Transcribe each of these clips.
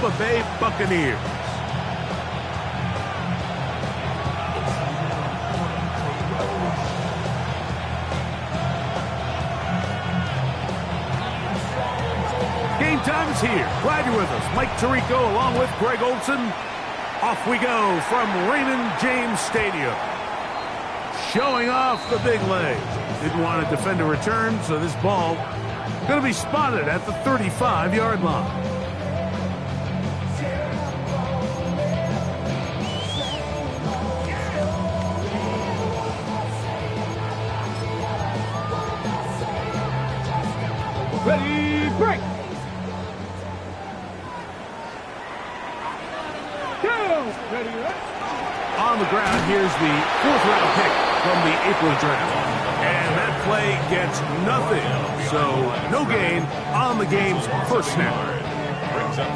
Tampa Bay Buccaneers. Game time is here. Glad you're with us. Mike Tirico along with Greg Olson. Off we go from Raymond James Stadium. Showing off the big leg. Didn't want to defend a return, so this ball going to be spotted at the 35-yard line. Ready, break! On the ground, here's the 4th-round pick from the April draft. And that play gets nothing. So, no gain on the game's first snap.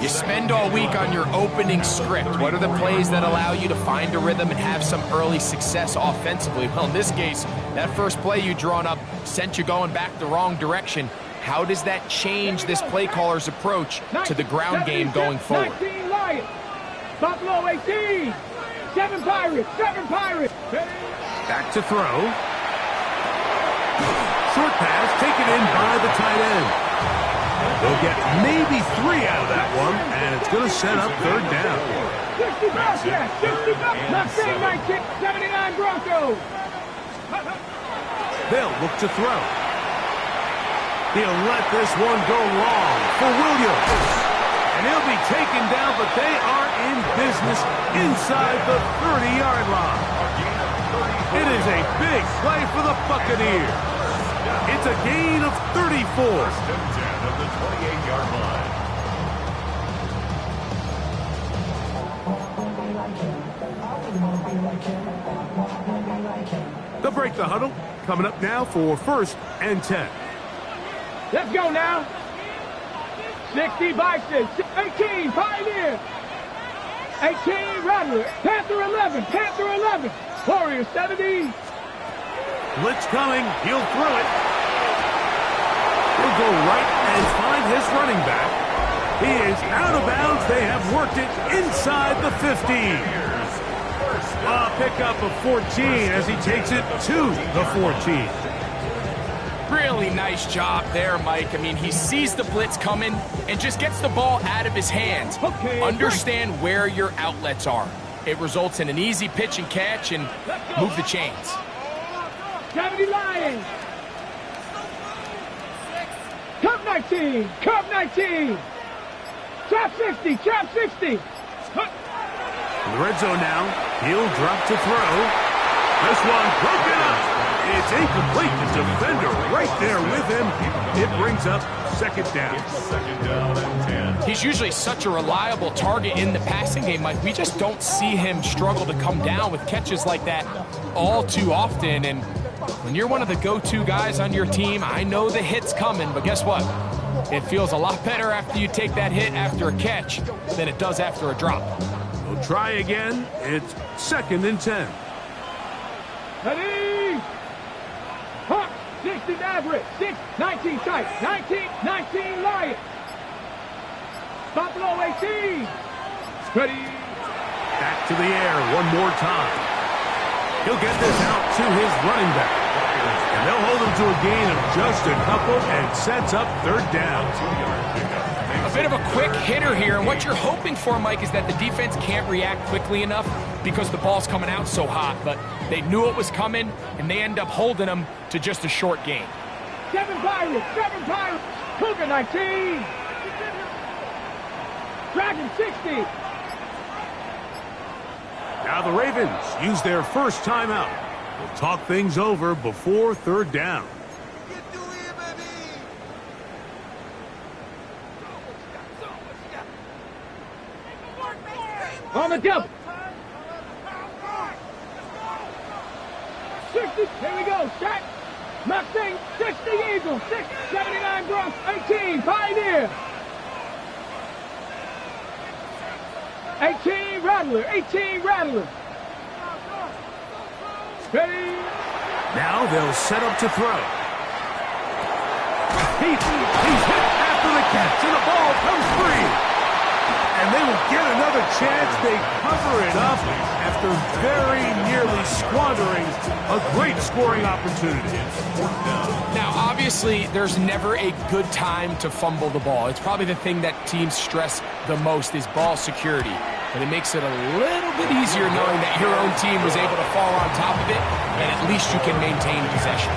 You spend all week on your opening script. What are the plays that allow you to find a rhythm and have some early success offensively? Well, in this case, that first play you drawn up sent you going back the wrong direction. How does that change this play caller's approach to the ground game going forward? 19 Lions, Buffalo 18, 7 Pirates, 7 Pirates. Back to throw. Short pass taken in by the tight end. They'll get maybe 3 out of that one, and it's going to set up 3rd down. 60 Bucs, yes, 60 Bucs. Not saying 79 Broncos. They'll look to throw. He'll let this one go long for Williams. And he'll be taken down, but they are in business inside the 30-yard line. It is a big play for the Buccaneers. It's a gain of 34. Of the 28-yard line. They'll break the huddle. Coming up now for 1st and 10. Let's go now. 60 Bison, 18 Pioneer, 18 Rattler, Panther 11, Panther 11, Warriors 70. Blitz coming. He'll throw it. He'll go right and find his running back. He is out of bounds. They have worked it inside the 15. A pickup of 14 as he takes it to the 14. Really nice job there, Mike. I mean, he sees the blitz coming and just gets the ball out of his hands. Okay, understand where your outlets are. It results in an easy pitch and catch and move the chains. 70 Lions. Cup 19, Cup 19. Trap 60, Trap 60. In the red zone now. He'll drop to throw. This one broken up. It's incomplete. The defender right there with him. It brings up 2nd down. 2nd down and 10. He's usually such a reliable target in the passing game, Mike. We just don't see him struggle to come down with catches like that all too often. And when you're one of the go-to guys on your team, I know the hit's coming, but guess what? It feels a lot better after you take that hit after a catch than it does after a drop. We'll try again. It's 2nd and 10. Ready? Hawk, 60 Maverick, 6, 19 tight, 19 Lions. Buffalo 18. Ready? Back to the air one more time. He'll get this out to his running back. And they'll hold him to a gain of just a couple and sets up 3rd down. A bit of a quick hitter here, and what you're hoping for, Mike, is that the defense can't react quickly enough because the ball's coming out so hot, but they knew it was coming, and they end up holding them to just a short gain. 7 Pirates, Cougar 19. Dragon 60. Now the Ravens use their first timeout. They'll talk things over before 3rd down. On the double. 60. Here we go. Shot. Mustang. 60 Eagles. 6. 79 Bronx. 18 Pioneer. 18 Rattler. 18 Rattler. Ready. Now they'll set up to throw. He's hit after the catch, and the ball comes free. And they get another chance. They cover it up after very nearly squandering a great scoring opportunity. Now, obviously, there's never a good time to fumble the ball. It's probably the thing that teams stress the most is ball security. But it makes it a little bit easier knowing that your own team was able to fall on top of it, and at least you can maintain possession.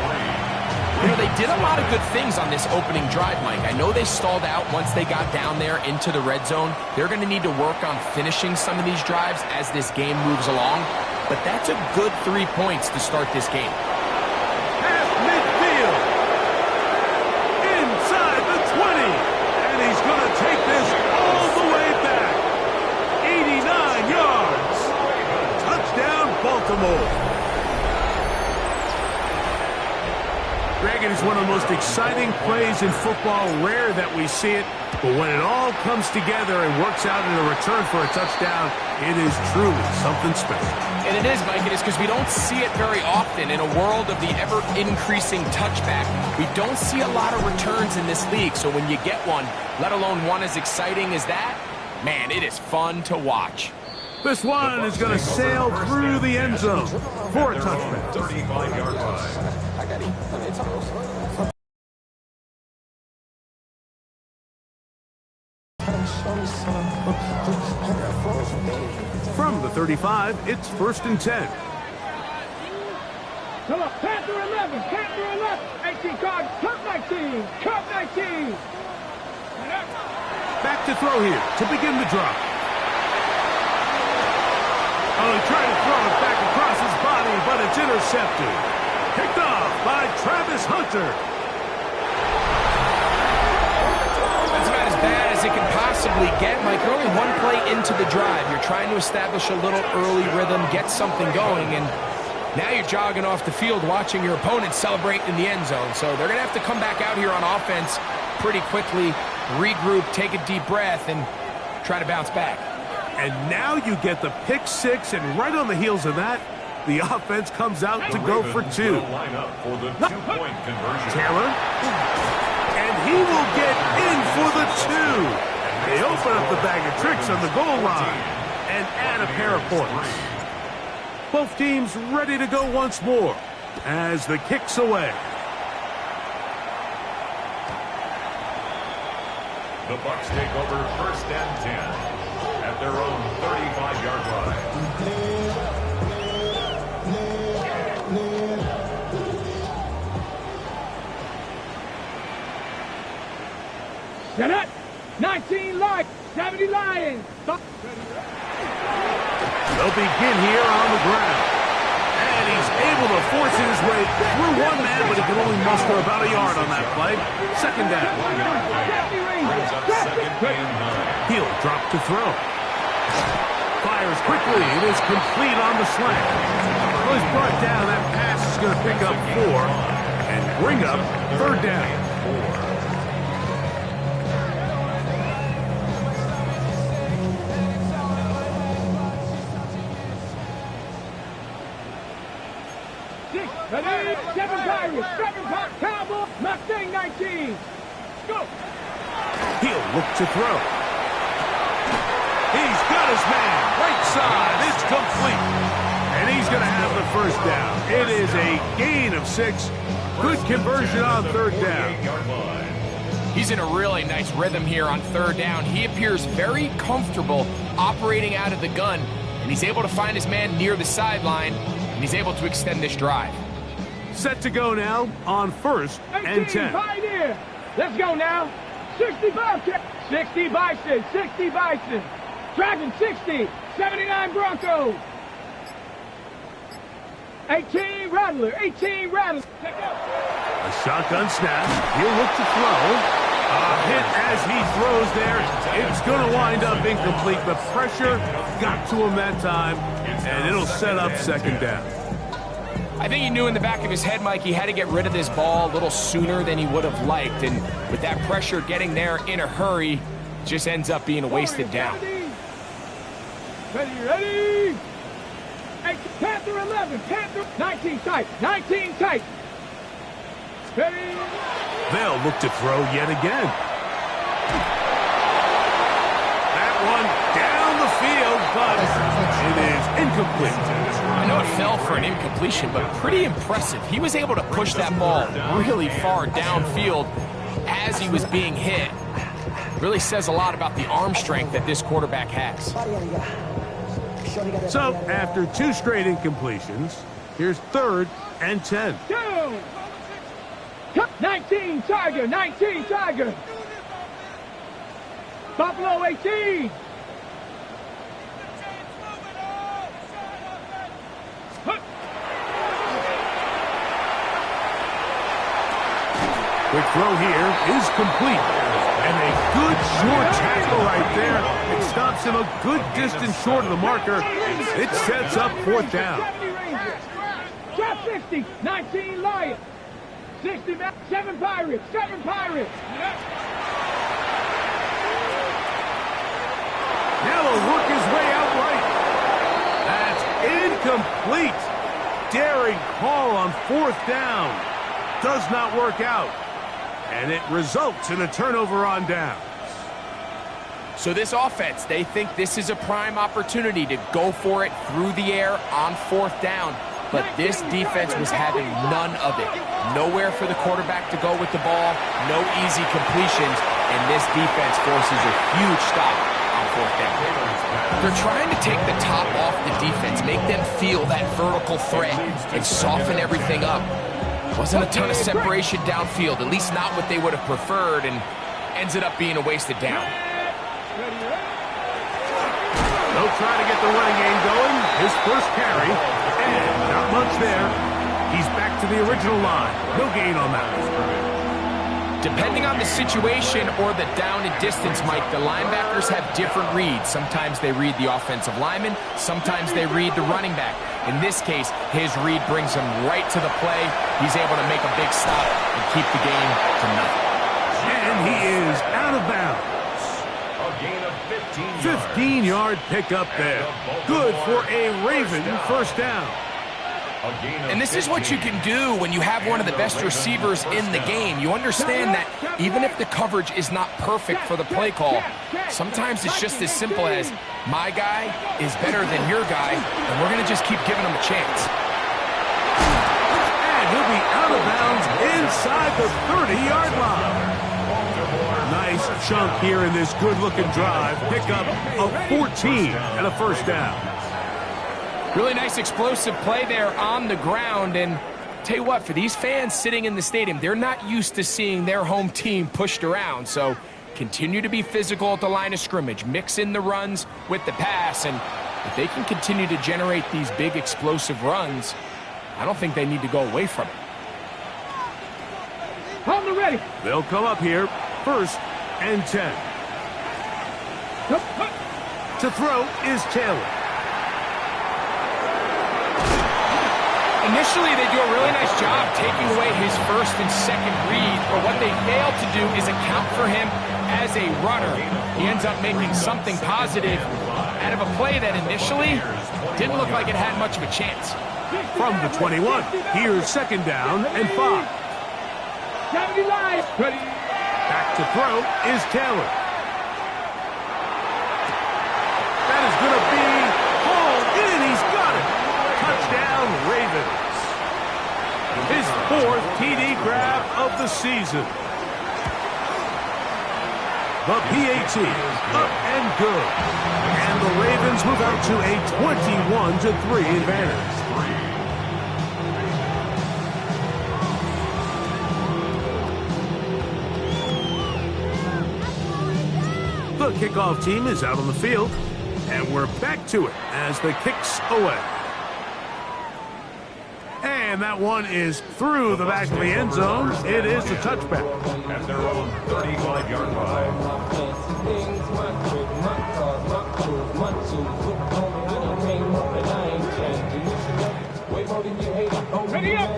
You know, they did a lot of good things on this opening drive, Mike. I know they stalled out once they got down there into the red zone. They're going to need to work on finishing some of these drives as this game moves along. But that's a good 3 points to start this game. Half midfield. Inside the 20. And he's going to take this all the way back. 89 yards. Touchdown, Baltimore. Greg, it is one of the most exciting plays in football. Rare that we see it, but when it all comes together and works out in a return for a touchdown, it is truly something special. And it is, Mike. It is because we don't see it very often. In a world of the ever-increasing touchback, we don't see a lot of returns in this league. So when you get one, let alone one as exciting as that, man, it is fun to watch. This one is going to sail through the end zone for a touchback. 35-yard line. From the 35, it's 1st and 10. Come on, Panther 11, Panther 11. 18 card, Cup 19, Cup 19. Back to throw here to begin the drop. Oh, he tried to throw it back across his body, but it's intercepted. Picked off by Travis Hunter. That's about as bad as it can possibly get, Mike. You're only one play into the drive. You're trying to establish a little early rhythm, get something going, and now you're jogging off the field watching your opponent celebrate in the end zone. So they're going to have to come back out here on offense pretty quickly, regroup, take a deep breath, and try to bounce back. And now you get the pick six, and right on the heels of that, the offense comes out to go for two. For the 2-point conversion. Taylor, and he will get in for the two. They open up the bag of tricks on the goal line and add a pair of points. Both teams ready to go once more as the kick's away. The Bucs take over 1st and 10 at their own 35-yard line. Set up. 19 Lions, 70 Lions. They'll begin here on the ground. And he's able to force his way through one man, but he can only muster about a yard on that play. 2nd down. He'll drop to throw. Fires quickly. It is complete on the slant. Well, he's brought down. That pass is going to pick up 4 and bring up 3rd down. Seven Tigers, 7 Cowboys, Mustang 19. Go. He'll look to throw. He's got his man. Right side. It's complete. And he's going to have the 1st down. It is a gain of 6. Good conversion on 3rd down. He's in a really nice rhythm here on 3rd down. He appears very comfortable operating out of the gun, and he's able to find his man near the sideline, and he's able to extend this drive. Set to go now on 1st and 10. Pioneer. Let's go now. 65, 60 Bison, 60 Bison. Dragon 60, 79 Broncos. 18 Rattler, 18 Rattler. A shotgun snap. He'll look to throw. A hit as he throws there. It's going to wind up incomplete. The pressure got to him that time, and it'll set up 2nd down. I think he knew in the back of his head, Mike, he had to get rid of this ball a little sooner than he would have liked. And with that pressure getting there in a hurry, just ends up being a wasted down. Ready. Hey, Panther 11, Panther 19 tight, 19 tight. Ready. They'll look to throw yet again. That one down. but it is incomplete. I know it fell for an incompletion, but pretty impressive. He was able to push that ball really far downfield as he was being hit. Really says a lot about the arm strength that this quarterback has. So, after 2 straight incompletions, here's 3rd and 10. 19 Tiger, 19 Tiger. Buffalo 18. Quick throw here is complete. And a good short tackle right there. It stops him a good distance short of the marker. It sets up 4th down. Drop 60, 19 Lions. 60, 7 Pirates, 7 Pirates. Now he'll work his way out right. That's incomplete. Daring call on 4th down. Does not work out. And it results in a turnover on downs. So this offense, they think this is a prime opportunity to go for it through the air on 4th down. But this defense was having none of it. Nowhere for the quarterback to go with the ball, no easy completions, and this defense forces a huge stop on 4th down. They're trying to take the top off the defense, make them feel that vertical threat, and soften everything up. Wasn't a ton of separation downfield, at least not what they would have preferred, and ends it up being a wasted down. They'll try to get the running game going. His first carry, and not much there. He's back to the original line. No gain on that one. Depending on the situation or the down and distance, Mike, the linebackers have different reads. Sometimes they read the offensive lineman, sometimes they read the running back. In this case, his read brings him right to the play. He's able to make a big stop and keep the game to nothing. And he is out of bounds. A gain of 15 yards. 15-yard pickup there. Good for a Raven first down. And this is what you can do when you have one of the best receivers in the game. You understand that even if the coverage is not perfect for the play call, sometimes it's just as simple as, my guy is better than your guy, and we're going to just keep giving him a chance. And he'll be out of bounds inside the 30-yard line. Nice chunk here in this good-looking drive. Pickup of 14 and a first down. Really nice explosive play there on the ground, and tell you what, for these fans sitting in the stadium, they're not used to seeing their home team pushed around, so continue to be physical at the line of scrimmage, mix in the runs with the pass, and if they can continue to generate these big explosive runs, I don't think they need to go away from it. On the ready. They'll come up here, 1st and 10. To throw is Taylor. Initially, they do a really nice job taking away his first and second read, but what they fail to do is account for him as a runner. He ends up making something positive out of a play that initially didn't look like it had much of a chance. From the 21, here's 2nd down and 5. 79. Back to throw is Taylor. That is going to be hauled in. He's got it. Touchdown, Ravens. His 4th TD grab of the season. The PAT up and good. And the Ravens move out to a 21-3 advantage. The kickoff team is out on the field, and we're back to it as the kick's away. And that one is through the back of the end zone. It is a touchback. At their own 35-yard line. Ready up.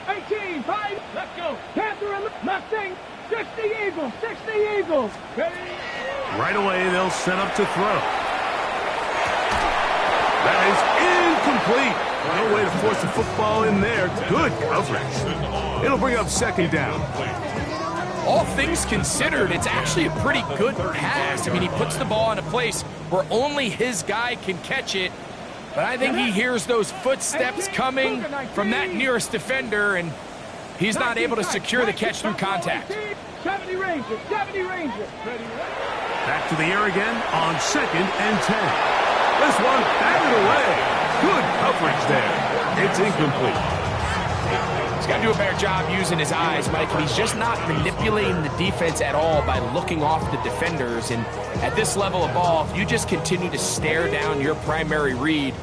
18, 5, let's go. Panther and Mustang, 60 Eagles, 60 Eagles. Ready? Right away, they'll set up to throw. That is incomplete. No way to force the football in there. Good coverage. It'll bring up 2nd down. all things considered, it's actually a pretty good pass. I mean, he puts the ball in a place where only his guy can catch it. But I think he hears those footsteps coming from that nearest defender, and he's not able to secure the catch through contact. 70 Ranger, 70 Ranger. Back to the air again on 2nd and 10. This one batted away. Good coverage there. It's incomplete. He's got to do a better job using his eyes, Mike, and he's just not manipulating the defense at all by looking off the defenders. And at this level of ball, if you just continue to stare down your primary read,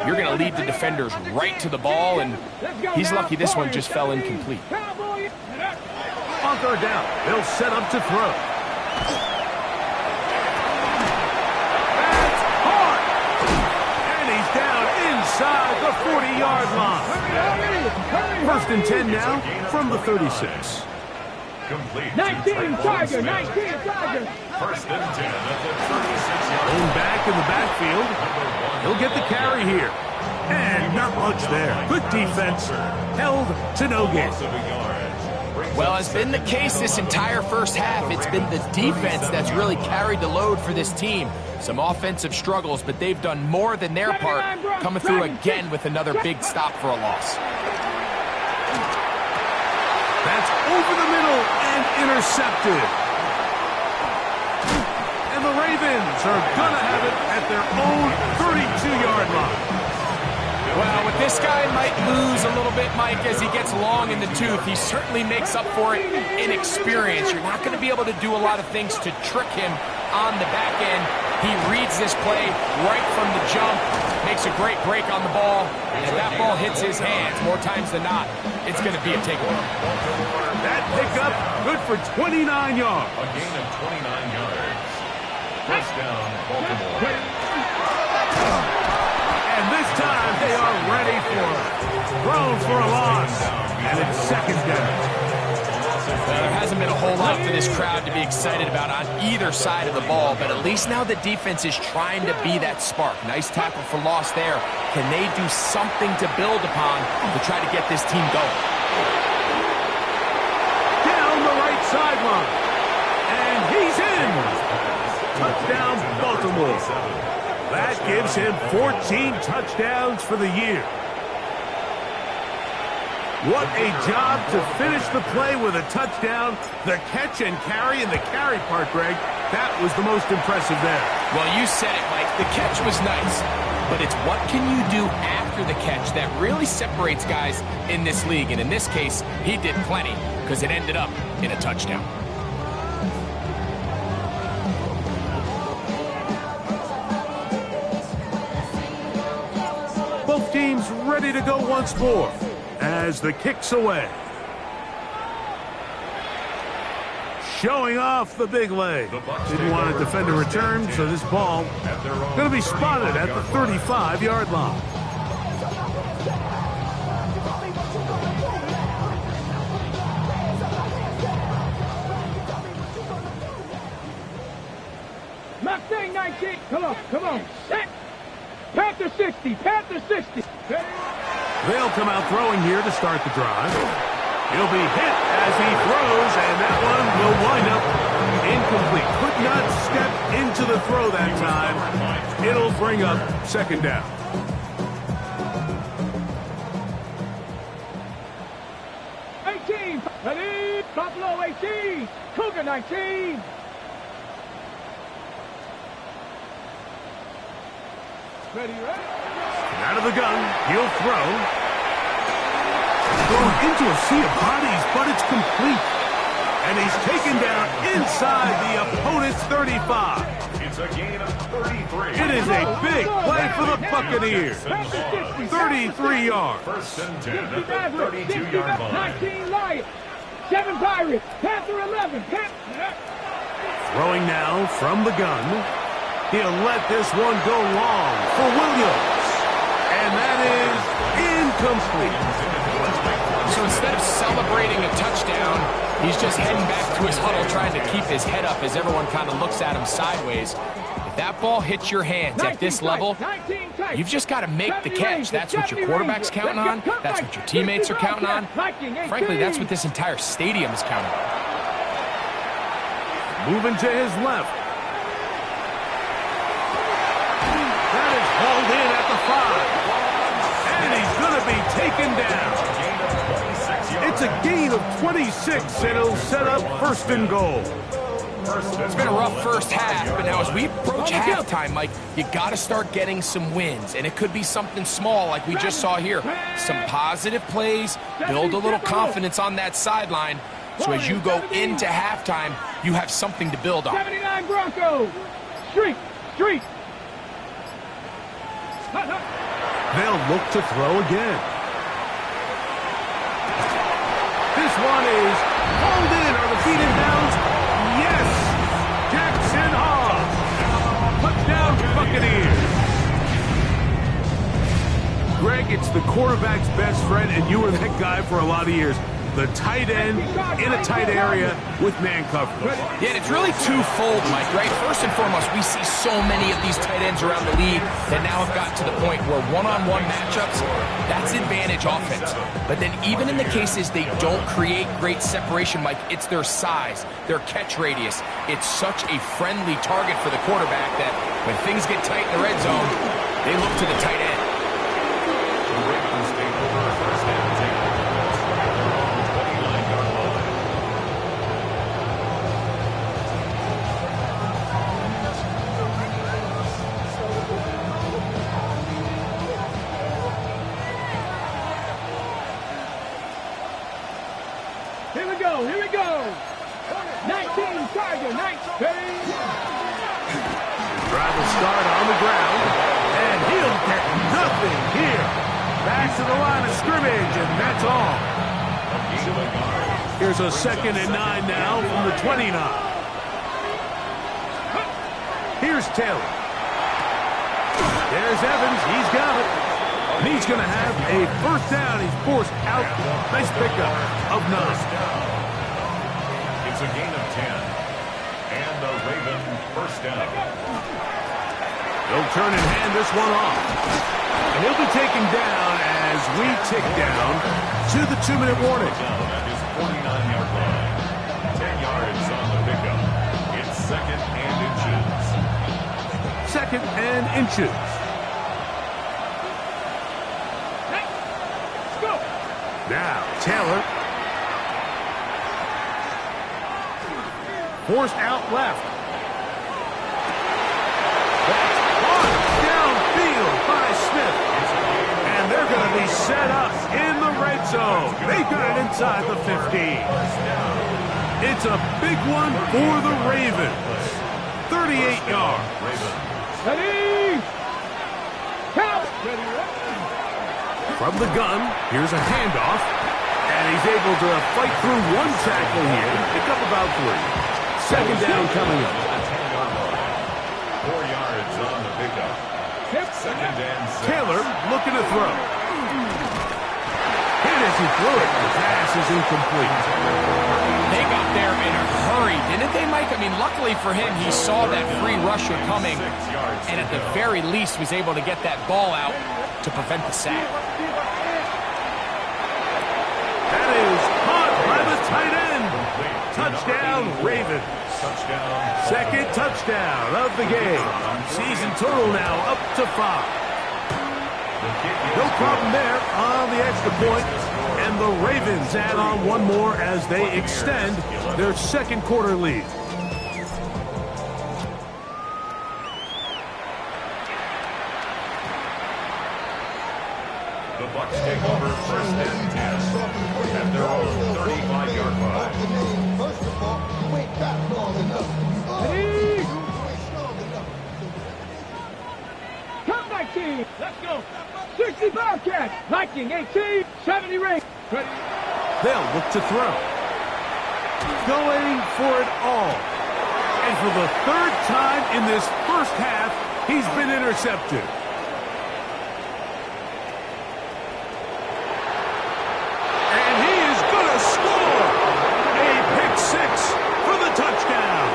you're going to lead the defenders right to the ball, and he's lucky this one just fell incomplete. On 3rd down, they'll set up to throw. That's hard! And he's down inside the 40-yard line. 1st and 10 now from the 36. Complete. 19 Tiger, 19 Tiger. 1st and 10 at the 36-yard line. Going back in the backfield. He'll get the carry here. And not much there. Good defense. Held to no gain. Well, it's been the case this entire first half. It's been the defense that's really carried the load for this team. Some offensive struggles, but they've done more than their part, coming through again with another big stop for a loss. That's over the middle and intercepted. And the Ravens are going to have it at their own 32-yard line. Well, with this guy might lose a little bit, Mike, as he gets long in the tooth. He certainly makes up for it in experience. You're not going to be able to do a lot of things to trick him on the back end. He reads this play right from the jump, makes a great break on the ball, and if that ball hits his hands more times than not, it's going to be a takeaway. That pickup, good for 29 yards. A gain of 29 yards. 1st down, Baltimore. And this time they are ready for it. Thrown for a loss. And it's 2nd down. Well, there hasn't been a whole lot for this crowd to be excited about on either side of the ball, but at least now the defense is trying to be that spark. Nice tackle for loss there. Can they do something to build upon to try to get this team going? Down the right sideline. And he's in. Touchdown, Baltimore. That gives him 14 touchdowns for the year. What a job to finish the play with a touchdown. The catch and carry, and the carry part, Greg, that was the most impressive there. Well, you said it, Mike. The catch was nice, but it's what can you do after the catch that really separates guys in this league. And in this case, he did plenty because it ended up in a touchdown. Both teams ready to go once more as the kick's away. Showing off the big leg. Didn't want to defend a return, so this ball going to be spotted at the 35-yard line. Mustang 19. Come on, come on. Set. Panther 60, Panther 60. They'll come out throwing here to start the drive. He'll be hit as he throws, and that one will wind up incomplete. Could not step into the throw that time. It'll bring up 2nd down. Ready? Buffalo 18, Cougar 19. Ready, ready? Out of the gun, he'll throw. Thrown into a sea of bodies, but it's complete. And he's taken down inside the opponent's 35. It's a gain of 33. It is a big play for the Buccaneers. 33 yards. 1st and 10 at the 32-yard line. 19 Lions, 7 Pirates, Panther 11. Throwing now from the gun. He'll let this one go long for Williams. And that is incomplete. So instead of celebrating a touchdown, he's just heading back to his huddle trying to keep his head up as everyone kind of looks at him sideways. If that ball hits your hands at this level, you've just got to make the catch. That's what your quarterback's counting on. That's what your teammates are counting on. Frankly, that's what this entire stadium is counting on. Moving to his left. That is hauled in at the 5. And he's going to be taken down. It's a gain of 26, and it'll set up 1st and goal. It's been a rough first half, but now as we approach halftime, Mike, you got to start getting some wins, and it could be something small like we just saw here. Some positive plays, build a little confidence on that sideline, so as you go into halftime, you have something to build on. 79 Broncos! Streak! Streak! They'll look to throw again. This one is hauled in. Are the feet in bounds? Yes! Jackson Hobbs. Touchdown, Buccaneers. Greg, it's the quarterback's best friend, and you were that guy for a lot of years. The tight end in a tight area with man coverage. Yeah, and it's really twofold, Mike, right? First and foremost, we see so many of these tight ends around the league that now have gotten to the point where one-on-one matchups, that's advantage offense. But then even in the cases they don't create great separation, Mike, it's their size, their catch radius. It's such a friendly target for the quarterback that when things get tight in the red zone, they look to the tight end. Here we go, here we go. 19 Tiger, 19. Drive will start on the ground, and he'll get nothing here. Back to the line of scrimmage, and that's all. Here's a 2nd and 9 now from the 29. Here's Taylor. There's Evans. He's got it. And he's going to have a 1st down. He's forced out. Nice pickup of 9. It's a gain of 10. And the Raven 1st down. They'll turn and hand this one off. And he'll be taken down as we tick down to the 2-minute warning. Down at his 49-yard line. 10 yards on the pickup. It's 2nd and inches. 2nd and inches. Now, Taylor. Forced out left. That's caught downfield by Smith. And they're going to be set up in the red zone. They got it inside the 15. It's a big one for the Ravens. 38 yards. Ready! Count! From the gun, here's a handoff, and he's able to fight through one tackle here, pick up about 3. 2nd down coming up. 4 yards on the pickup. 2nd and 6. Taylor looking to throw. Hit as he threw it. The pass is incomplete. They got there in a hurry, didn't they, Mike? I mean, luckily for him, he saw that free rusher coming, and at the very least was able to get that ball out to prevent the sack. That is caught by the tight end. Touchdown, Ravens. Touchdown. 2nd touchdown of the game. Season total now up to 5. No problem there on the extra point. And the Ravens add on one more as they extend their 2nd quarter lead. The Bucs take over 1st and 10 at their own 35-yard line. Ready! Count 19. Let's go. 60 Bobcats. Viking 18. 70 Ring. Ready? They'll look to throw. Going for it all. And for the 3rd time in this first half, he's been intercepted. And he is going to score. A pick 6 for the touchdown.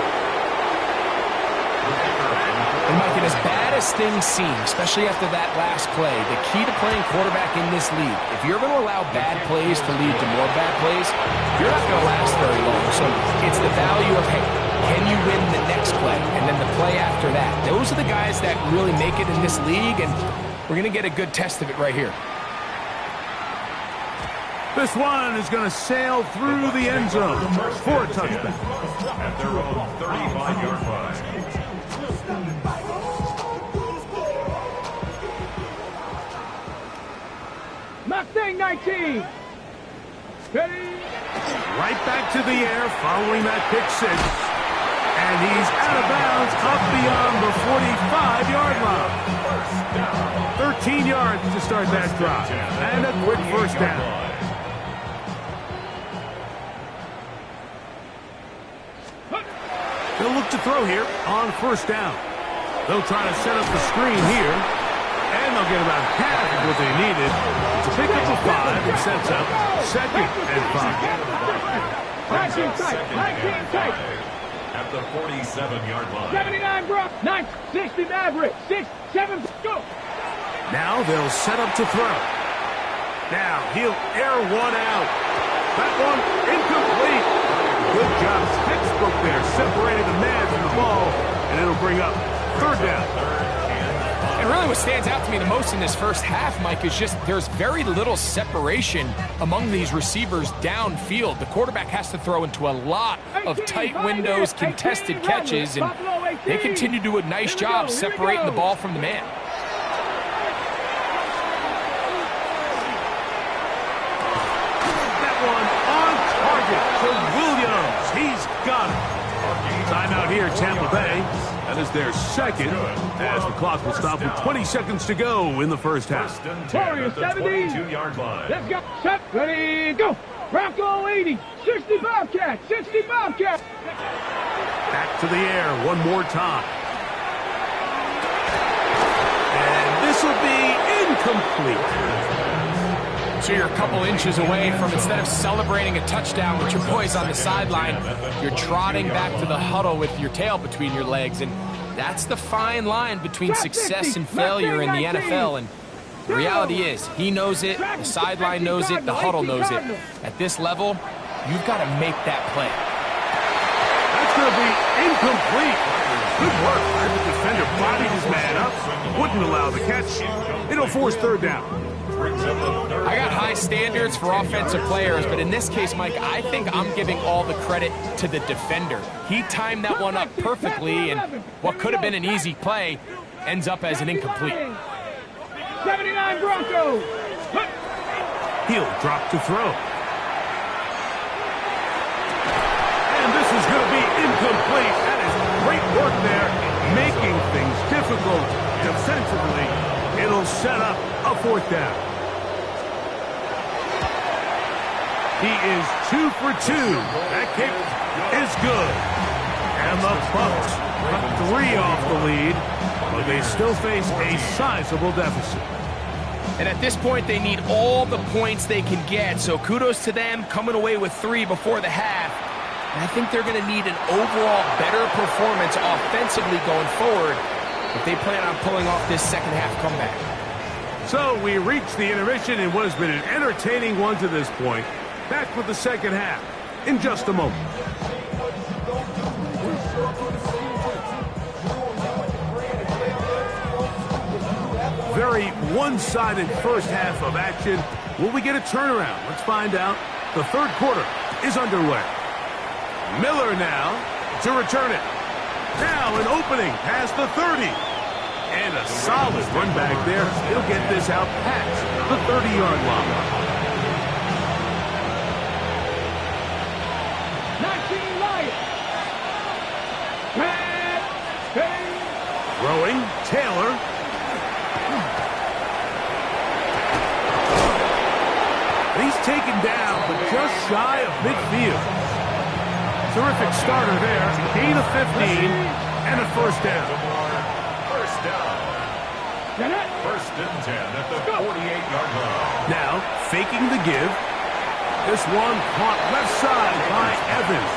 And Mike, and as bad as things seem, especially after that last play, the key to playing quarterback in this league, if you're going to allow bad plays to lead to more bad plays, you're not going to last very long. So it's the value of, hey, Can you win the next play and then the play after that? Those are the guys that really make it in this league, and we're going to get a good test of it right here. This one is going to sail through the end zone for a touchback. At their own 35-yard line. Mustang 19. Ready? Right back to the air following that pick six. And he's out of bounds up beyond the 45-yard line. 13 yards to start that drive. And a quick first down. They'll look to throw here on first down. They'll try to set up the screen here. And they'll get about half of what they needed to pick up a 5 and sets up 2nd and 5. 19 tight. At the 47-yard line. 79 Bucs. 60 Mavericks. 6, 7, go. Now they'll set up to throw. Now he'll air one out. That one incomplete. Good job. Textbook there. Separated the man from the ball. And it'll bring up 3rd down. And really what stands out to me the most in this first half, Mike, is just there's very little separation among these receivers downfield. The quarterback has to throw into a lot of tight windows, contested catches, and they continue to do a nice job separating the ball from the man. That one on target to Williams. He's got it. Timeout here, Tampa Bay. That is their 2nd, as the clock will stop with 20 seconds to go in the first half. Warriors 70. 22-yard line. Let's go. Set. Ready, go. Bronco 80. 60 Bobcat. 60 Bobcat. Back to the air one more time. And this will be incomplete. So you're a couple inches away from, instead of celebrating a touchdown with your boys on the sideline, you're trotting back to the huddle with your tail between your legs. And that's the fine line between success and failure in the NFL. And the reality is, he knows it, the sideline knows it, the huddle knows it. At this level, you've got to make that play. That's going to be incomplete. Good work. The defender bodied his man up, wouldn't allow the catch. It'll force 3rd down. I got high standards for offensive players, but in this case, Mike, I think I'm giving all the credit to the defender. He timed that one up perfectly, and what could have been an easy play ends up as an incomplete. 79 Broncos. He'll drop to throw. And this is going to be incomplete. That is great work there, making things difficult defensively. It'll set up a 4th down. He is 2 for 2. That kick is good. And the Bucs cut 3 off the lead, but they still face a sizable deficit. And at this point, they need all the points they can get. So kudos to them coming away with 3 before the half. And I think they're going to need an overall better performance offensively going forward if they plan on pulling off this second half comeback. So we reach the intermission in what has been an entertaining one to this point. Back with the second half in just a moment. Very one-sided first half of action. Will we get a turnaround? Let's find out. The 3rd quarter is underway. Miller now to return it. Now an opening past the 30. And a solid run back there. He'll get this out past the 30-yard line. 19 Lions. Throwing, Taylor. He's taken down, but just shy of midfield. Terrific starter there. Gain of 15 and a 1st down. First down. 1st and 10 at the 48-yard line. Now, faking the give. This one caught left side by Evans.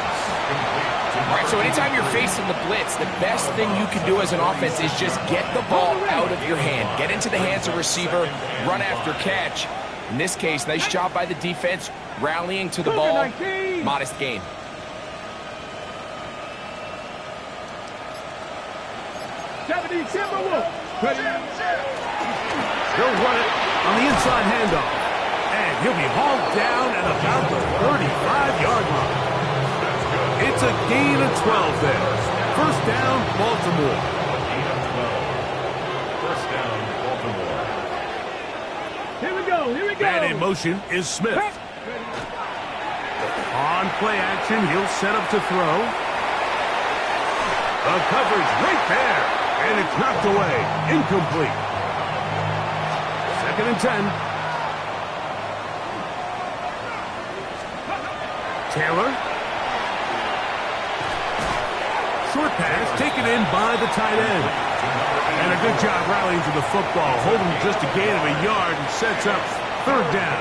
All right, so anytime you're facing the blitz, the best thing you can do as an offense is just get the ball out of your hand. Get into the hands of receiver, run after catch. In this case, nice job by the defense, rallying to the ball. Modest gain. 70 Timberwolves. Ready? He'll run it on the inside handoff. And he'll be hauled down at about the 35-yard line. It's a gain of 12 there. First down, Baltimore. A gain of 12. First down, Baltimore. Here we go. Here we go. Man in motion is Smith. On play action, he'll set up to throw. The coverage right there. And it's knocked away. Incomplete. Second and 10. Taylor. Short pass taken in by the tight end. And a good job rallying to the football. Holding just a gain of a yard and sets up third down.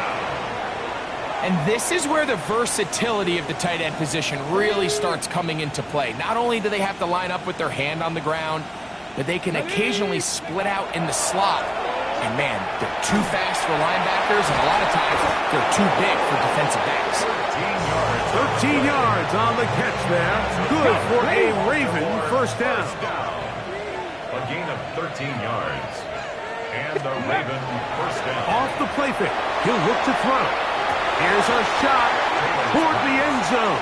And this is where the versatility of the tight end position really starts coming into play. Not only do they have to line up with their hand on the ground, but they can occasionally split out in the slot. And man, they're too fast for linebackers, and a lot of times they're too big for defensive backs. 13 yards on the catch there. Good for a Raven first down. A gain of 13 yards. And the Raven first down. Off the play fake. He'll look to throw. Here's a shot toward the end zone.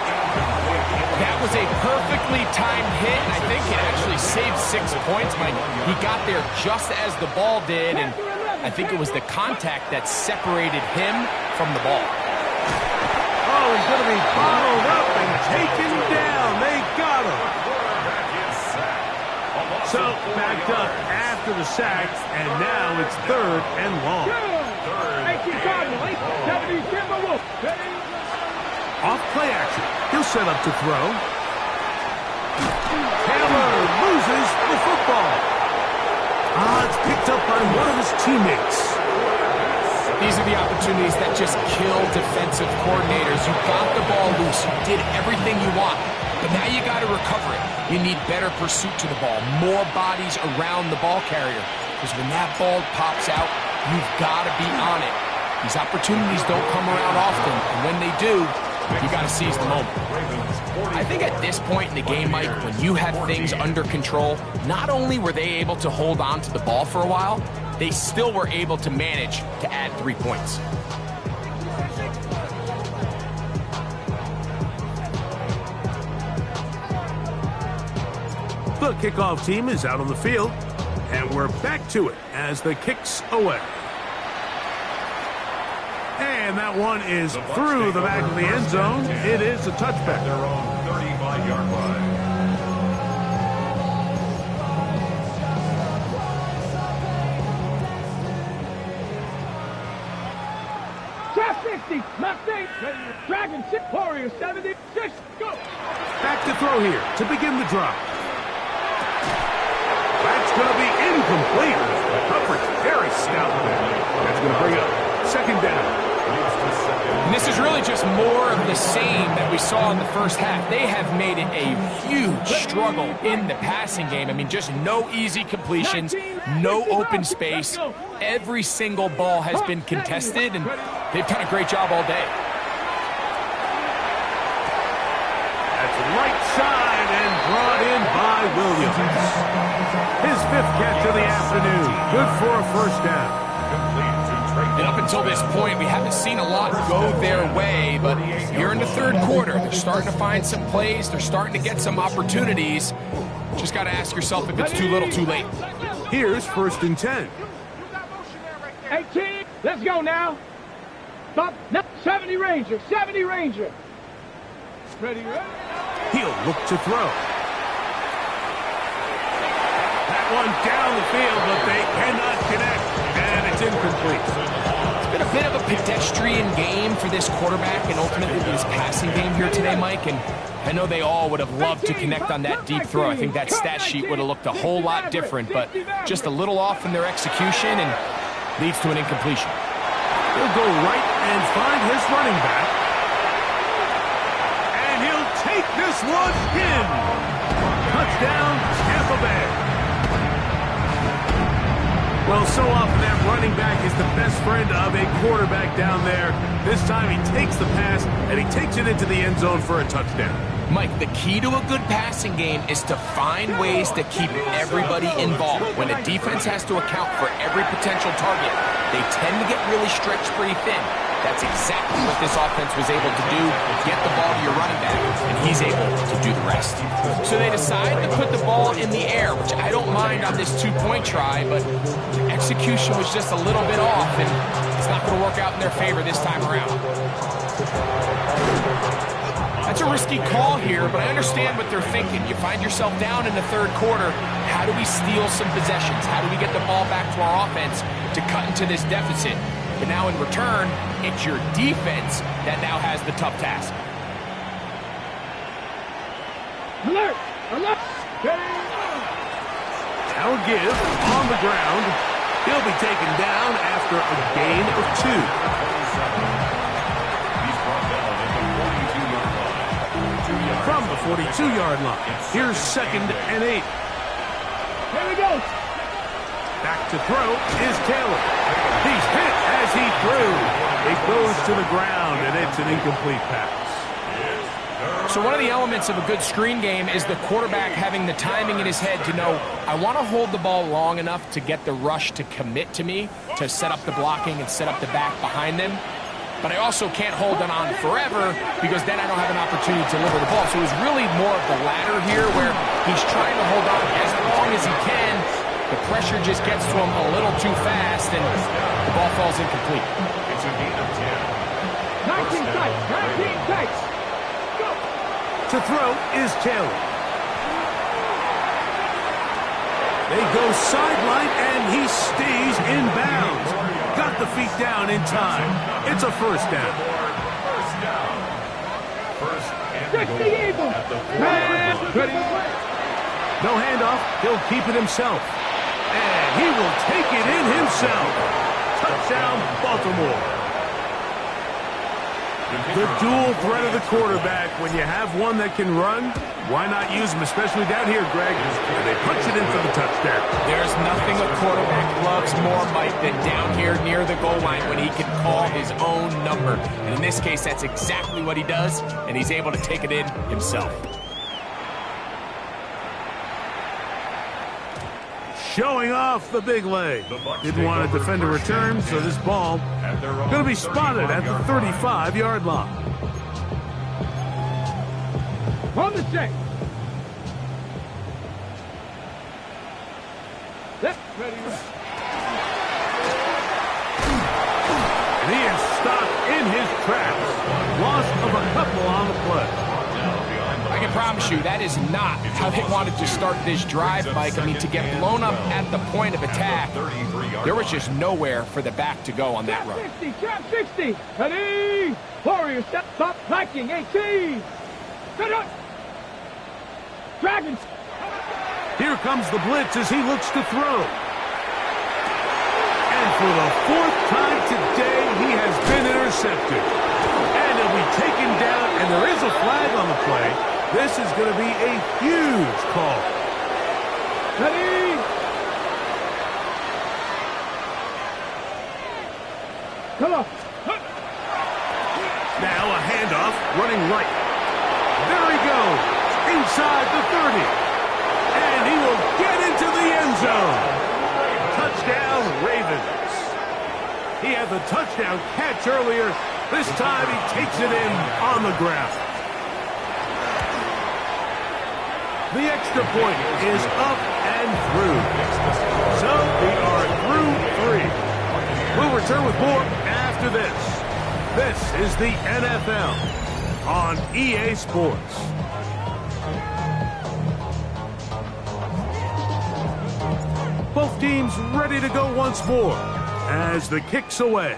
That was a perfectly timed hit, and I think it actually saved 6 points, Mike. He got there just as the ball did, and I think it was the contact that separated him from the ball. Oh, he's going to be bottled up and taken down. They got him. So, backed up after the sack, and now it's third and long. 18 Cardinal, 70 Timberwolves. Off play action. He'll set up to throw. Taylor loses the football. It's picked up by one of his teammates. These are the opportunities that just kill defensive coordinators. You got the ball loose. You did everything you want. But now you got to recover it. You need better pursuit to the ball. More bodies around the ball carrier. Because when that ball pops out, you've got to be on it. These opportunities don't come around often. And when they do, you got to seize the moment. I think at this point in the game, Mike, when you have things under control, not only were they able to hold on to the ball for a while, they still were able to manage to add 3 points. The kickoff team is out on the field, and we're back to it as the kick's away. And that one is through the back of the end zone. It is a touchback. Their own 35-yard line. Trap 60, Mustang, Dragon 6, Warrior 76, go! Back to throw here to begin the drive. That's going to be incomplete. Coverage very stout there. That's going to bring up second down. And this is really just more of the same that we saw in the first half. They have made it a huge struggle in the passing game. I mean, just no easy completions, no open space. Every single ball has been contested, and they've done a great job all day. That's right side and brought in by Williams. His fifth catch of the afternoon. Good for a first down. And up until this point, we haven't seen a lot go their way, but here in the third quarter, they're starting to find some plays. They're starting to get some opportunities. Just got to ask yourself if it's too little, too late. Here's first and 10. 18, let's go now. Stop, 70 Ranger, 70 Ranger. Ready, ready? He'll look to throw. That one down the field, but they cannot connect, and it's incomplete. It's been a bit of a pedestrian game for this quarterback and ultimately this passing game here today, Mike, and I know they all would have loved to connect on that deep throw. I think that stat sheet would have looked a whole lot different, but just a little off in their execution and leads to an incompletion. He'll go right and find his running back. And he'll take this one in. Touchdown, Tampa Bay. Well, so often that running back is the best friend of a quarterback down there. This time he takes the pass and he takes it into the end zone for a touchdown. Mike, the key to a good passing game is to find ways to keep everybody involved. When a defense has to account for every potential target, they tend to get really stretched pretty thin. That's exactly what this offense was able to do. Get the ball to your running back, and he's able to do the rest. So they decide to put the ball in the air, which I don't mind on this two-point try, but execution was just a little bit off, and it's not going to work out in their favor this time around. That's a risky call here, but I understand what they're thinking. You find yourself down in the third quarter. How do we steal some possessions? How do we get the ball back to our offense to cut into this deficit? But now in return, it's your defense that now has the tough task. Alert! Alert! Now a give on the ground. He'll be taken down after a gain of 2. From the 42-yard line. Here's 2nd and 8. Here we go. Back to throw is Taylor. He's hit as he threw. It goes to the ground, and it's an incomplete pass. So one of the elements of a good screen game is the quarterback having the timing in his head to know, I want to hold the ball long enough to get the rush to commit to me, to set up the blocking and set up the back behind them. But I also can't hold it on forever because then I don't have an opportunity to deliver the ball. So it was really more of the latter here where he's trying to hold on as long as he can. The pressure just gets to him a little too fast and the ball falls incomplete. It's a gain of 10. 19 tights. 19 tights. Go. To throw is Taylor. They go sideline, and he stays in bounds. Got the feet down in time. It's a first down. First down. First and 60 goal Eagles. at the 4. No handoff. He'll keep it himself. And he will take it in himself. Touchdown, Baltimore. The dual threat of the quarterback. When you have one that can run, why not use him, especially down here, Greg? And they punch it in for the touchdown. There's nothing a quarterback loves more, Mike, than down here near the goal line when he can call his own number. And in this case, that's exactly what he does, and he's able to take it in himself. Showing off the big leg. Didn't want to defend a return, so this ball going to be spotted at the 35-yard line. On the check. Left. Ready. And he is stopped in his tracks. Loss of a couple on the play. I can promise you that is not how they wanted to start this drive, Mike. I mean, to get blown up at the point of attack, there was just nowhere for the back to go on that run. 60, trap 60. Ready. Warrior, step up, Viking, 18. Set up. Dragons. Here comes the blitz as he looks to throw. And for the 4th time today, he has been intercepted. And he'll be taken down, and there is a flag on the play. This is going to be a huge call. Ready. Come on. Now a handoff, running right. There he goes, inside the 30. And he will get into the end zone. Touchdown, Ravens. He had the touchdown catch earlier. This time he takes it in on the ground. The extra point is up and through. So we are through 3. We'll return with more after this. This is the NFL on EA Sports. Both teams ready to go once more as the kick's away.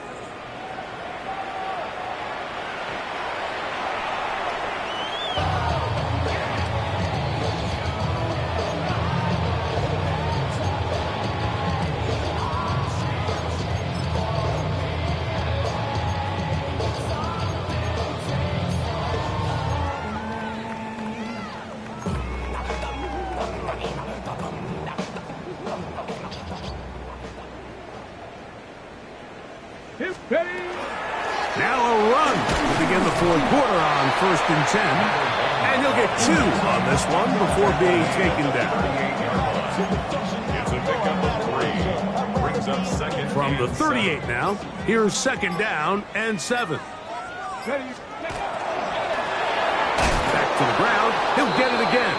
Now a run to begin the 4th quarter on 1st and 10. And he'll get 2 on this one before being taken down. It's a pickup of 3. Brings up second. From the 38 7. now, here's 2nd down and 7. Back to the ground. He'll get it again.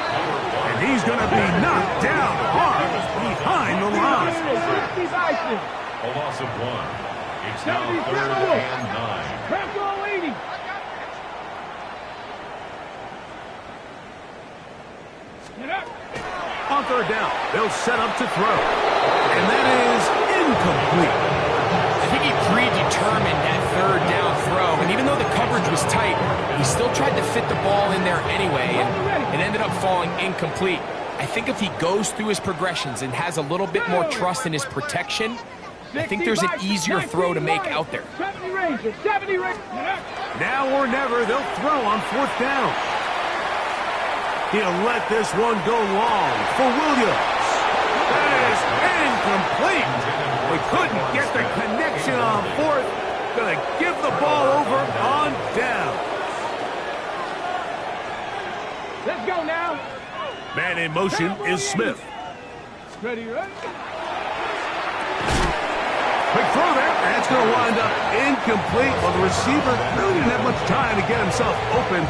And he's going to be knocked down hard behind the line. A loss of 1. It's now 3rd and 9. Back goal 80. On 3rd down, they'll set up to throw. And that is incomplete. I think he predetermined that 3rd down throw, and even though the coverage was tight, he still tried to fit the ball in there anyway, and it ended up falling incomplete. I think if he goes through his progressions and has a little bit more trust in his protection, I think there's an easier throw to make out there. 70 Rangers, 70 Rangers. Now or never, they'll throw on 4th down. He'll let this one go long for Williams. That is incomplete. We couldn't get the connection on 4th. Gonna give the ball over on down. Let's go now. Man in motion is Smith. Ready, ready. Quick throw there. That's going to wind up incomplete. Well, the receiver really didn't have much time to get himself open.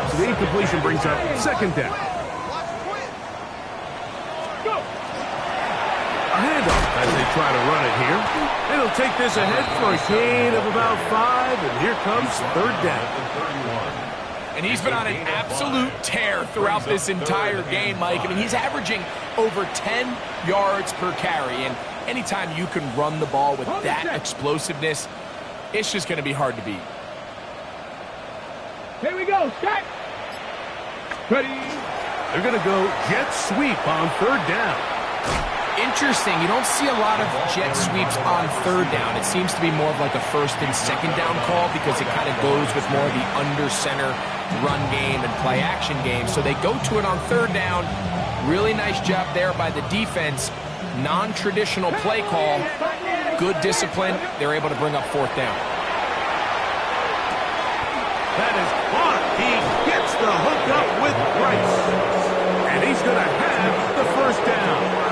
So the incompletion brings up 2nd down. A handoff as they try to run it here. And he'll take this ahead for a gain of about 5. And here comes 3rd down. And he's been on an absolute tear throughout this entire game, Mike. I mean, he's averaging over 10 yards per carry. And anytime you can run the ball with that explosiveness, it's just going to be hard to beat. Here we go, set. Ready. They're going to go jet sweep on 3rd down. Interesting. You don't see a lot of jet sweeps on 3rd down. It seems to be more of like a 1st and 2nd down call because it kind of goes with more of the under center run game and play action game. So they go to it on 3rd down. Really nice job there by the defense. Non-traditional play call. Good discipline. They're able to bring up 4th down. That is caught. He gets the hook up with Bryce. And he's going to have the 1st down.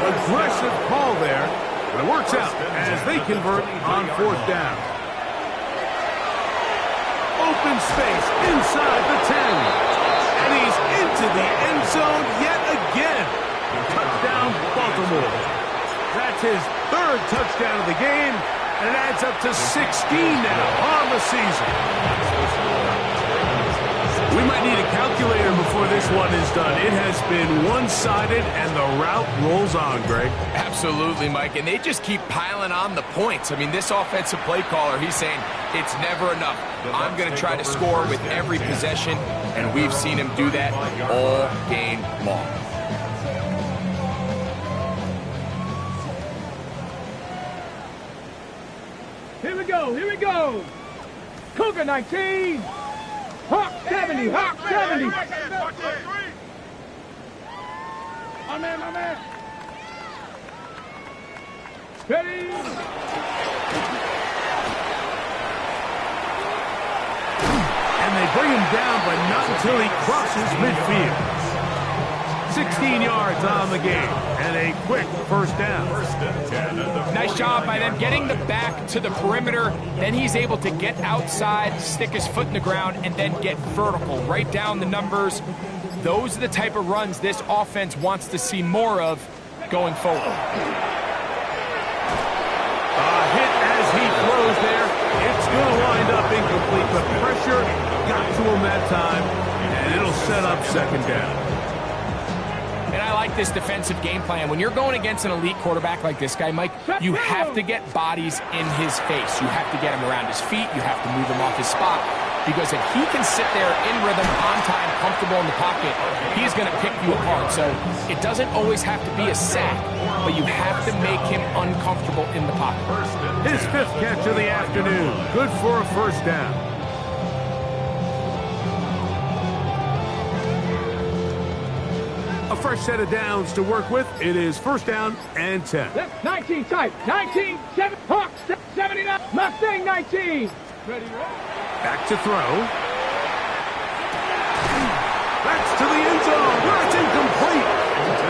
Aggressive call there, but it works out as they convert on 4th down. Open space inside the 10. And he's into the end zone yet again. Touchdown, Baltimore. That's his 3rd touchdown of the game, and it adds up to 16 now on the season. We might need a calculator before this one is done. It has been one-sided, and the route rolls on, Greg. Absolutely, Mike, and they just keep piling on the points. I mean, this offensive play caller, he's saying it's never enough. I'm going to try to score with every possession, and we've seen him do that all game long. Here we go, here we go. Cougar 19. Hawk 70, Hawk 70. My man. Ready. And they bring him down, but not until he crosses midfield. 16 yards on the game, and a quick 1st down. Nice job by them getting the back to the perimeter. Then he's able to get outside, stick his foot in the ground, and then get vertical. Right down the numbers. Those are the type of runs this offense wants to see more of going forward. Hit as he throws there. It's going to wind up incomplete, but pressure got to him that time, and it'll set up 2nd down. And I like this defensive game plan. When you're going against an elite quarterback like this guy, Mike, you have to get bodies in his face. You have to get him around his feet. You have to move him off his spot. Because if he can sit there in rhythm, on time, comfortable in the pocket, he's going to pick you apart. So it doesn't always have to be a sack, but you have to make him uncomfortable in the pocket. His 5th catch of the afternoon. Good for a 1st down. A fresh set of downs to work with. It is 1st down and 10. 19 type. 19, 7, Hawk 79. Mustang 19. Ready. Back to throw. That's to the end zone, where it's incomplete.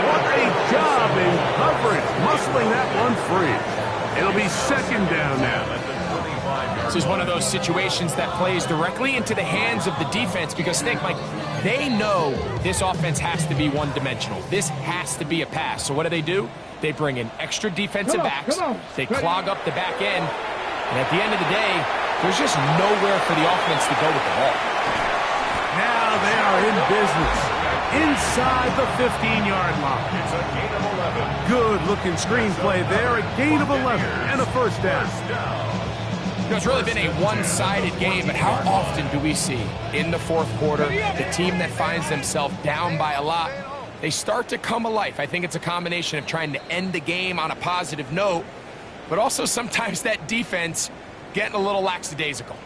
What a job in coverage, muscling that one free. It'll be second down now. This is one of those situations that plays directly into the hands of the defense because think, Mike, they know this offense has to be one-dimensional. This has to be a pass. So what do? They bring in extra defensive backs. They clog up the back end. And at the end of the day, there's just nowhere for the offense to go with the ball. Now they are in business inside the 15-yard line. It's a gain of 11. Good-looking screenplay there, a gain of 11 and a first down. It's really been a one-sided game, but how often do we see in the fourth quarter the team that finds themselves down by a lot, they start to come alive? I think it's a combination of trying to end the game on a positive note, but also sometimes that defense getting a little lackadaisical.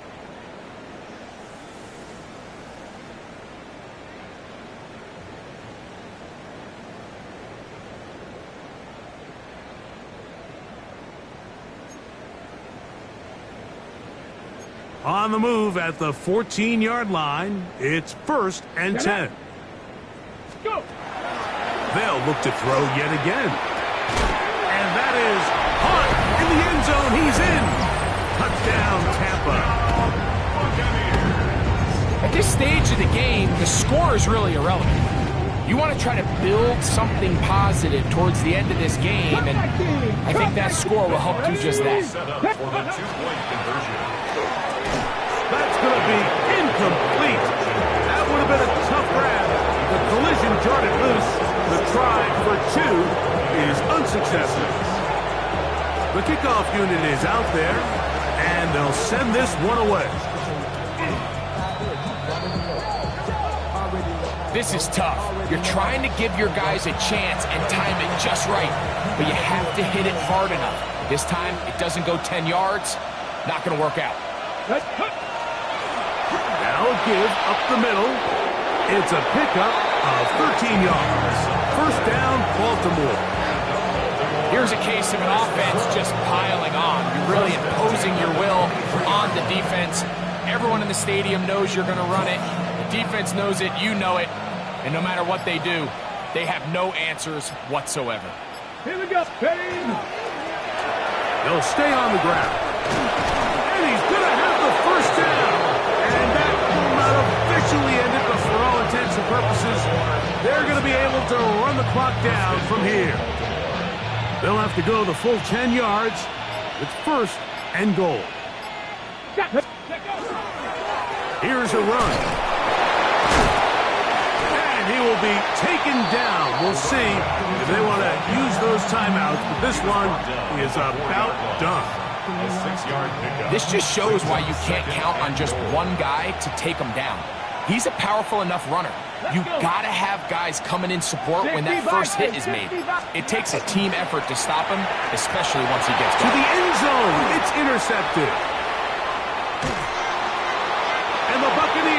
On the move at the 14-yard line, it's 1st and 10. Go. They'll look to throw yet again. And that is Hunt in the end zone. He's in. Touchdown, Tampa. At this stage of the game, the score is really irrelevant. You want to try to build something positive towards the end of this game, and I think that score will help do just that. Set up for the two-point conversion. That's going to be incomplete. That would have been a tough grab. The collision jarred it loose. The try for 2 is unsuccessful. The kickoff unit is out there, and they'll send this one away. This is tough. You're trying to give your guys a chance and time it just right, but you have to hit it hard enough. This time, it doesn't go 10 yards. Not going to work out. Now a give up the middle. It's a pickup of 13 yards. First down, Baltimore. Here's a case of an offense just piling on. You're really imposing your will on the defense. Everyone in the stadium knows you're going to run it. The defense knows it, you know it. And no matter what they do, they have no answers whatsoever. Here we go, Payne. They'll stay on the ground. And he's going to have the first down. And that will not officially end it, but for all intents and purposes, they're going to be able to run the clock down from here. They'll have to go the full 10 yards. It's 1st and goal. Here's a run. And he will be taken down. We'll see if they want to use those timeouts, but this one is about done. A 6-yard pickup. This just shows why you can't count on just one guy to take him down. He's a powerful enough runner. You got to have guys coming in support when that first hit is made. It takes a team effort to stop him, especially once he gets To going. the end zone. It's intercepted. And the Buccaneers